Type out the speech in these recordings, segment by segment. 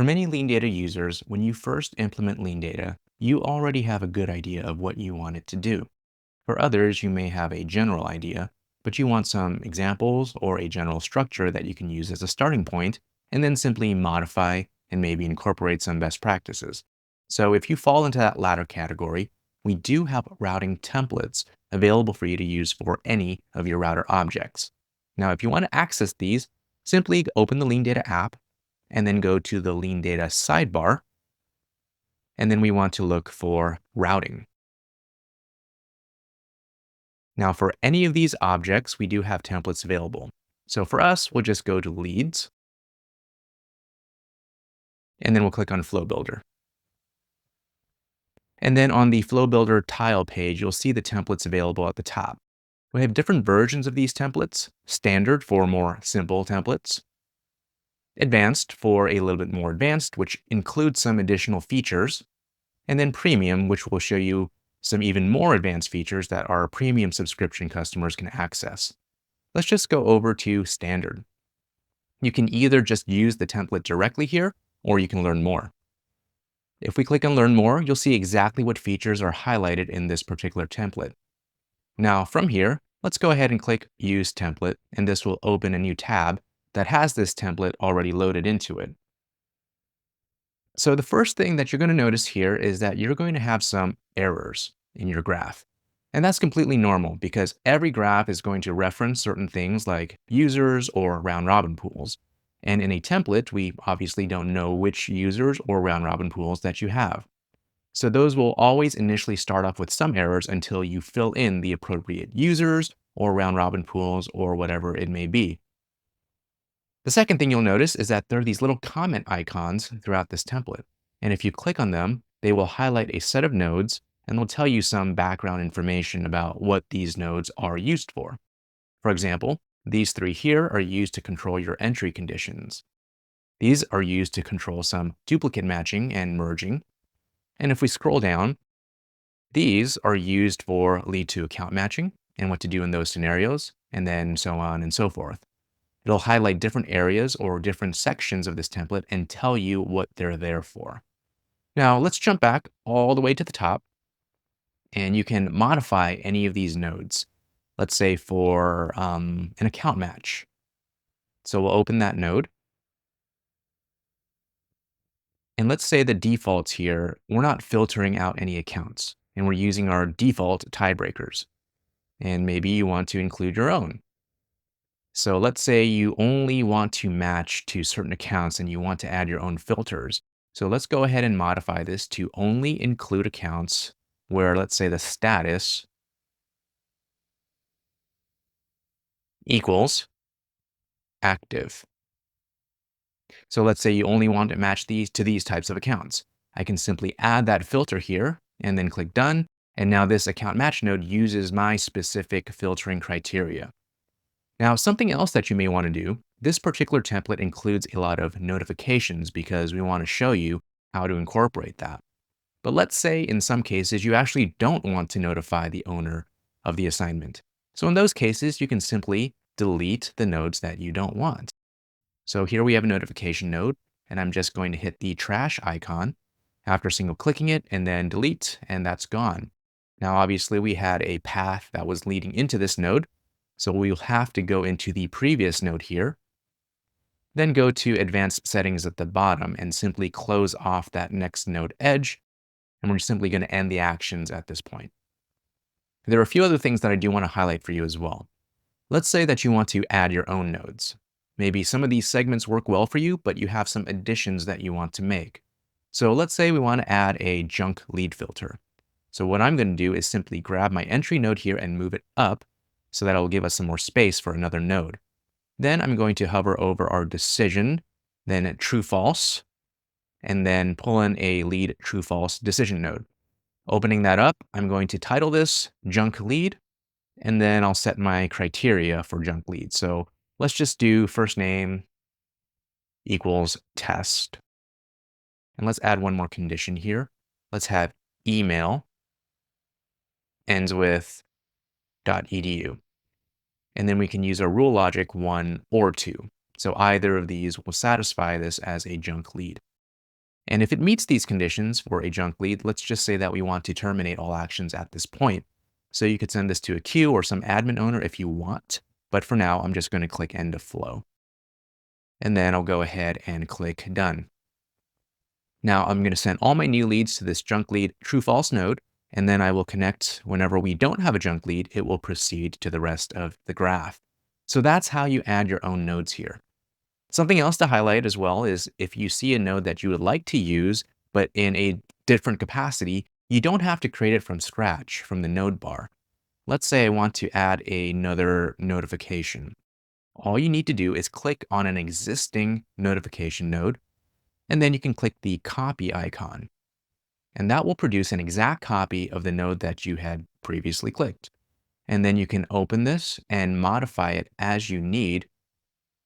For many LeanData users, when you first implement LeanData, you already have a good idea of what you want it to do. For others, you may have a general idea, but you want some examples or a general structure that you can use as a starting point, and then simply modify and maybe incorporate some best practices. So if you fall into that latter category, we do have routing templates available for you to use for any of your router objects. Now, if you want to access these, simply open the LeanData app and then go to the LeanData sidebar, and then we want to look for routing. Now, for any of these objects, we do have templates available. So for us, we'll just go to leads, and then we'll click on Flow Builder. And then on the Flow Builder tile page, you'll see the templates available at the top. We have different versions of these templates: standard for more simple templates, advanced for a little bit more advanced, which includes some additional features, and then premium, which will show you some even more advanced features that our premium subscription customers can access. Let's just go over to standard. You can either just use the template directly here, or you can learn more. If we click on learn more, you'll see exactly what features are highlighted in this particular template. Now from here, let's go ahead and click use template, and this will open a new tab that has this template already loaded into it. So the first thing that you're going to notice here is that you're going to have some errors in your graph. And that's completely normal because every graph is going to reference certain things like users or round robin pools. And in a template, we obviously don't know which users or round robin pools that you have. So those will always initially start off with some errors until you fill in the appropriate users or round robin pools or whatever it may be. The second thing you'll notice is that there are these little comment icons throughout this template. And if you click on them, they will highlight a set of nodes and they'll tell you some background information about what these nodes are used for. For example, these three here are used to control your entry conditions. These are used to control some duplicate matching and merging. And if we scroll down, these are used for lead to account matching and what to do in those scenarios, and then so on and so forth. It'll highlight different areas or different sections of this template and tell you what they're there for. Now, let's jump back all the way to the top, and you can modify any of these nodes. Let's say for an account match. So we'll open that node. And let's say the defaults here, we're not filtering out any accounts, and we're using our default tiebreakers. And maybe you want to include your own. So let's say you only want to match to certain accounts and you want to add your own filters. So let's go ahead and modify this to only include accounts where, let's say, the status equals active. So let's say you only want to match these to these types of accounts. I can simply add that filter here and then click done. And now this account match node uses my specific filtering criteria. Now, something else that you may want to do, this particular template includes a lot of notifications because we want to show you how to incorporate that. But let's say in some cases, you actually don't want to notify the owner of the assignment. So in those cases, you can simply delete the nodes that you don't want. So here we have a notification node, and I'm just going to hit the trash icon after single clicking it and then delete, and that's gone. Now, obviously we had a path that was leading into this node. So we'll have to go into the previous node here, then go to advanced settings at the bottom and simply close off that next node edge. And we're simply going to end the actions at this point. There are a few other things that I do want to highlight for you as well. Let's say that you want to add your own nodes. Maybe some of these segments work well for you, but you have some additions that you want to make. So let's say we want to add a junk lead filter. So what I'm going to do is simply grab my entry node here and move it up so that it will give us some more space for another node. Then I'm going to hover over our decision, then true false, and then pull in a lead true false decision node. Opening that up, I'm going to title this junk lead, and then I'll set my criteria for junk lead. So let's just do first name equals test. And let's add one more condition here. Let's have email ends with .edu. And then we can use our rule logic 1 or 2. So either of these will satisfy this as a junk lead. And if it meets these conditions for a junk lead, let's just say that we want to terminate all actions at this point. So you could send this to a queue or some admin owner if you want. But for now, I'm just going to click end of flow. And then I'll go ahead and click done. Now I'm going to send all my new leads to this junk lead true false node. And then I will connect whenever we don't have a junk lead, it will proceed to the rest of the graph. So that's how you add your own nodes here. Something else to highlight as well is if you see a node that you would like to use, but in a different capacity, you don't have to create it from scratch from the node bar. Let's say I want to add another notification. All you need to do is click on an existing notification node, and then you can click the copy icon. And that will produce an exact copy of the node that you had previously clicked. And then you can open this and modify it as you need,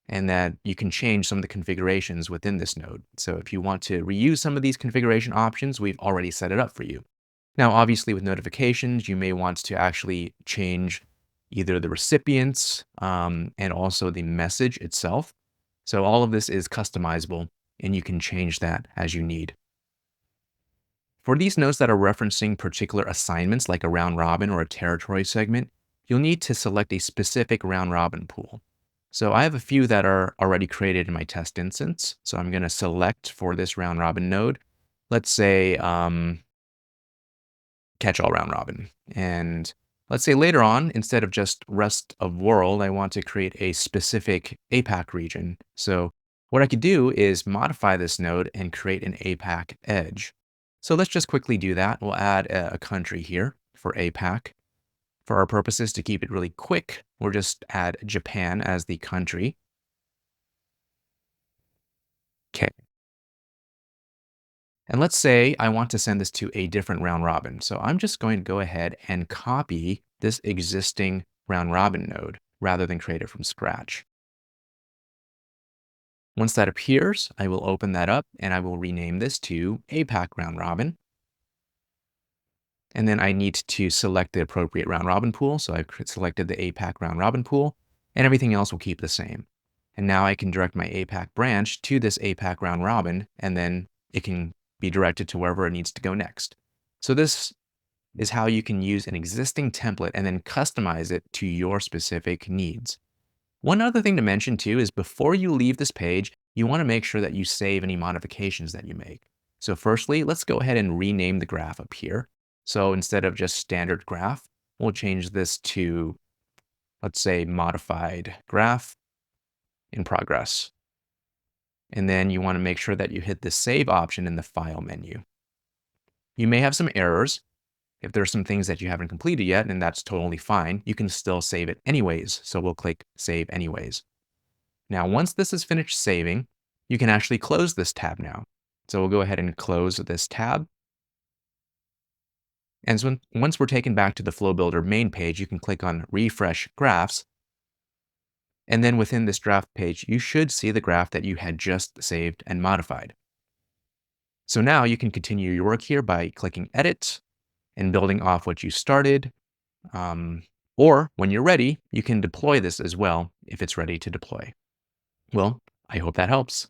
and that you can change some of the configurations within this node. So if you want to reuse some of these configuration options, we've already set it up for you. Now, obviously with notifications, you may want to actually change either the recipients and also the message itself. So all of this is customizable and you can change that as you need. For these nodes that are referencing particular assignments like a round robin or a territory segment, you'll need to select a specific round robin pool. So I have a few that are already created in my test instance. So I'm going to select for this round robin node, let's say catch all round robin. And let's say later on, instead of just rest of world, I want to create a specific APAC region. So what I could do is modify this node and create an APAC edge. So let's just quickly do that. We'll add a country here for APAC. For our purposes, to keep it really quick, we'll just add Japan as the country. Okay. And let's say I want to send this to a different round robin. So I'm just going to go ahead and copy this existing round robin node rather than create it from scratch. Once that appears, I will open that up and I will rename this to APAC round robin. And then I need to select the appropriate round robin pool. So I've selected the APAC round robin pool, and everything else will keep the same. And now I can direct my APAC branch to this APAC round robin, and then it can be directed to wherever it needs to go next. So this is how you can use an existing template and then customize it to your specific needs. One other thing to mention too is before you leave this page, you want to make sure that you save any modifications that you make. So firstly, let's go ahead and rename the graph up here. So instead of just standard graph, we'll change this to, let's say, modified graph in progress. And then you want to make sure that you hit the save option in the file menu. You may have some errors. If there's some things that you haven't completed yet, and that's totally fine, you can still save it anyways. So we'll click Save Anyways. Now, once this is finished saving, you can actually close this tab now. So we'll go ahead and close this tab. And so once we're taken back to the Flow Builder main page, you can click on Refresh Graphs. And then within this draft page, you should see the graph that you had just saved and modified. So now you can continue your work here by clicking Edit and building off what you started. Or when you're ready, you can deploy this as well if it's ready to deploy. Well, I hope that helps.